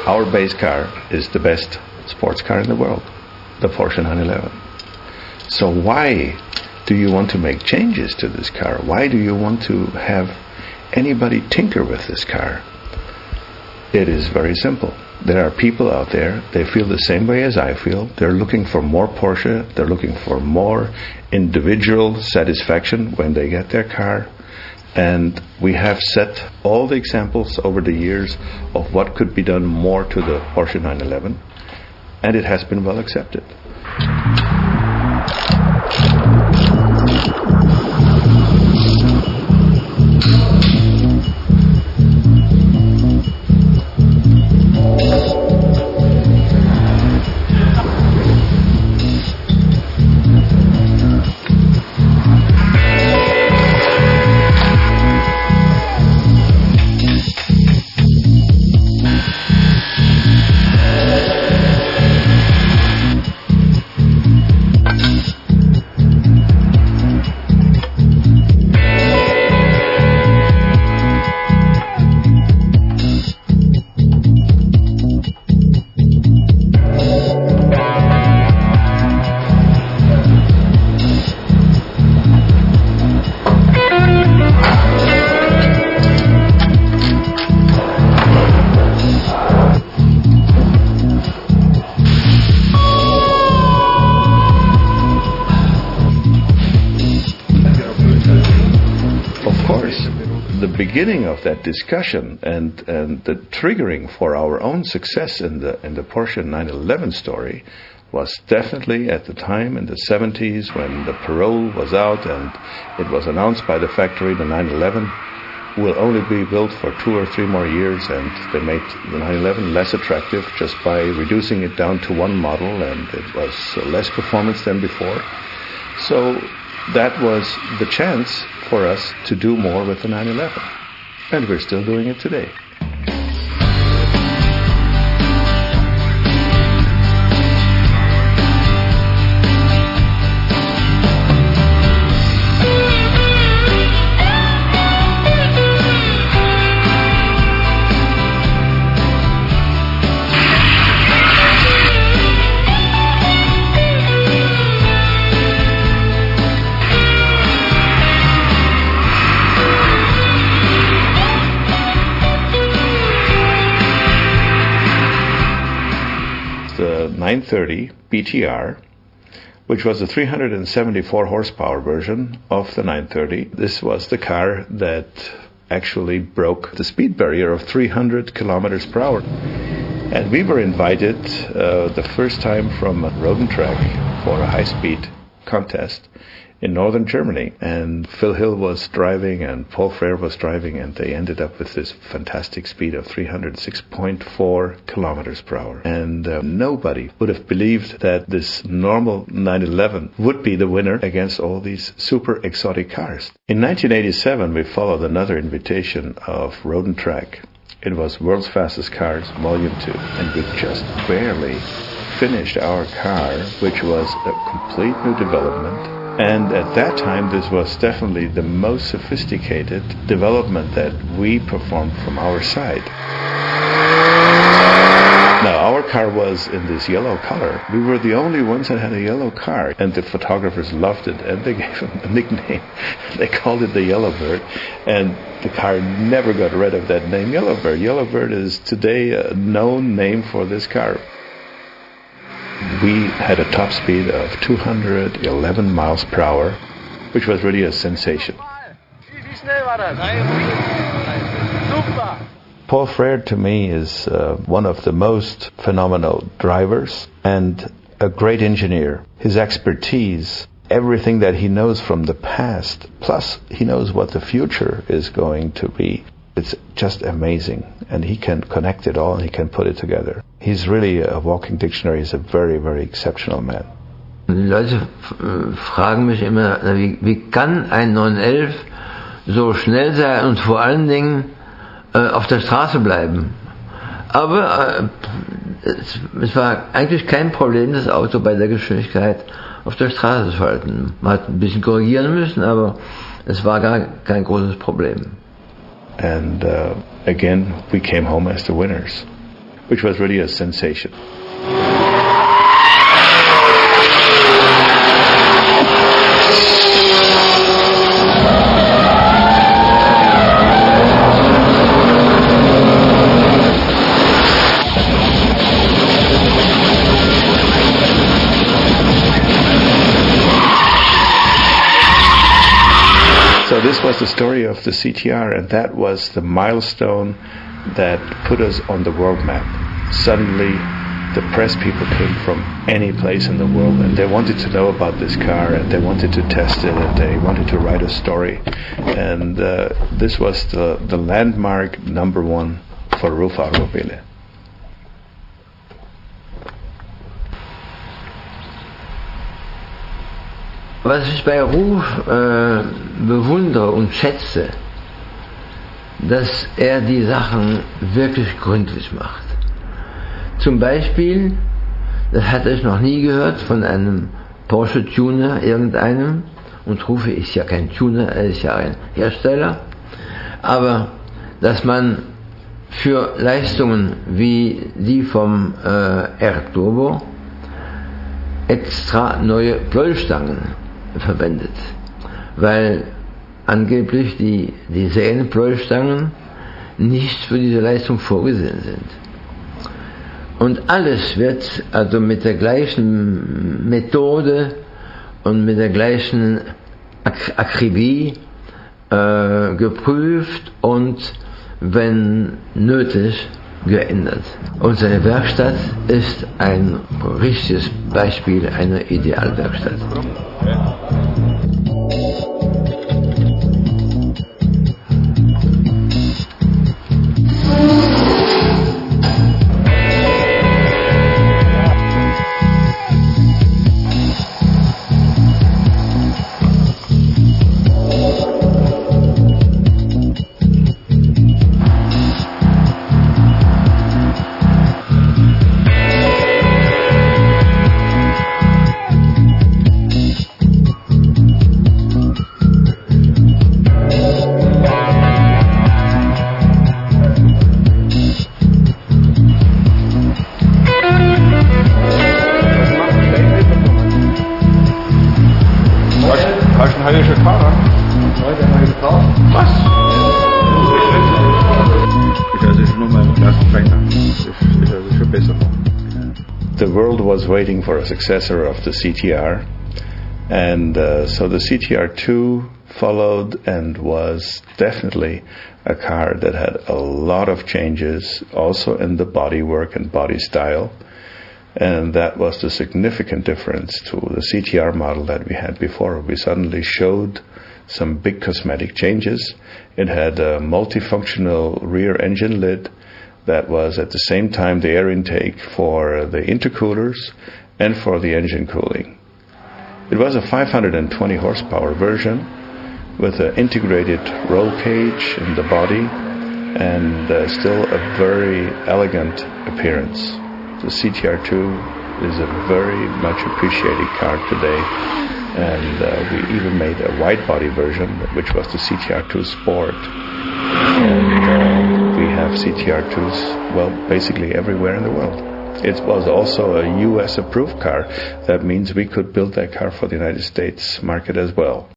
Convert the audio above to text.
Our base car is the best sports car in the world, the Porsche 911. So why do you want to make changes to this car? Why do you want to have anybody tinker with this car? It is very simple. There are people out there, they feel the same way as I feel. They're looking for more Porsche, they're looking for more individual satisfaction when they get their car. And we have set all the examples over the years of what could be done more to the Porsche 911, and it has been well accepted. The beginning of that discussion and the triggering for our own success in the Porsche 911 story was definitely at the time in the 70s when the parole was out and it was announced by the factory the 911 will only be built for 2 or 3 more years, and they made the 911 less attractive just by reducing it down to one model, and it was less performance than before. So that was the chance for us to do more with the 911, and we're still doing it today. The 930 BTR, which was the 374 horsepower version of the 930. This was the car that actually broke the speed barrier of 300 kilometers per hour. And we were invited the first time from Road and Track for a high-speed contest in northern Germany, and Phil Hill was driving and Paul Frere was driving, and they ended up with this fantastic speed of 306.4 kilometers per hour. And nobody would have believed that this normal 911 would be the winner against all these super exotic cars. In 1987, we followed another invitation of Road and Track. It was World's Fastest Cars, Volume 2, and we just barely finished our car, which was a complete new development. And at that time, this was definitely the most sophisticated development that we performed from our side. Now, our car was in this yellow color. We were the only ones that had a yellow car, and the photographers loved it, and they gave him a nickname. They called it the Yellowbird, and the car never got rid of that name, Yellowbird. Yellowbird is today a known name for this car. We had a top speed of 211 miles per hour, which was really a sensation. Paul Frere, to me, is one of the most phenomenal drivers and a great engineer. His expertise, everything that he knows from the past, plus he knows what the future is going to be. It's just amazing, and he can connect it all and he can put it together. He's really a walking dictionary. He's a very, very exceptional man. Die Leute fragen mich immer, wie kann ein 911 so schnell sein und vor allen Dingen auf der Straße bleiben? Aber es war eigentlich kein Problem, das Auto bei der Geschwindigkeit auf der Straße zu halten. Man hat ein bisschen korrigieren müssen, aber es war gar kein großes Problem. And again, we came home as the winners. which was really a sensation. So this was the story of the CTR, and that was the milestone that put us on the world map. Suddenly, the press people came from any place in the world, and they wanted to know about this car, and they wanted to test it, and they wanted to write a story. And this was the landmark number one for roof automobile. Was ich bei Ruf bewundere und schätze, dass er die Sachen wirklich gründlich macht. Zum Beispiel, das hatte ich noch nie gehört von einem Porsche-Tuner, irgendeinem, und Rufe ist ja kein Tuner, er ist ja ein Hersteller, aber dass man für Leistungen wie die vom R-Turbo extra neue Pleuelstangen verwendet, weil angeblich die Serienpleuelstangen nicht für diese Leistung vorgesehen sind. Und alles wird also mit der gleichen Methode und mit der gleichen Akribie geprüft und, wenn nötig, geändert. Und seine Werkstatt ist ein richtiges Beispiel einer Idealwerkstatt. Hast du einen heimischen Fahrer? Heute haben wir gekauft. Was? Das ist nur mein erster Trainer. Das ist schon besser. The world was waiting for a successor of the CTR, and so the CTR2 followed and was definitely a car that had a lot of changes, also in the bodywork and body style. And that was the significant difference to the CTR model that we had before. We suddenly showed some big cosmetic changes. It had a multifunctional rear engine lid that was at the same time the air intake for the intercoolers and for the engine cooling. It was a 520 horsepower version with an integrated roll cage in the body and still a very elegant appearance. The CTR2 is a very much appreciated car today, and we even made a wide-body version, which was the CTR2 Sport. And we have CTR2s, well, basically everywhere in the world. It was also a US-approved car. That means we could build that car for the United States market as well.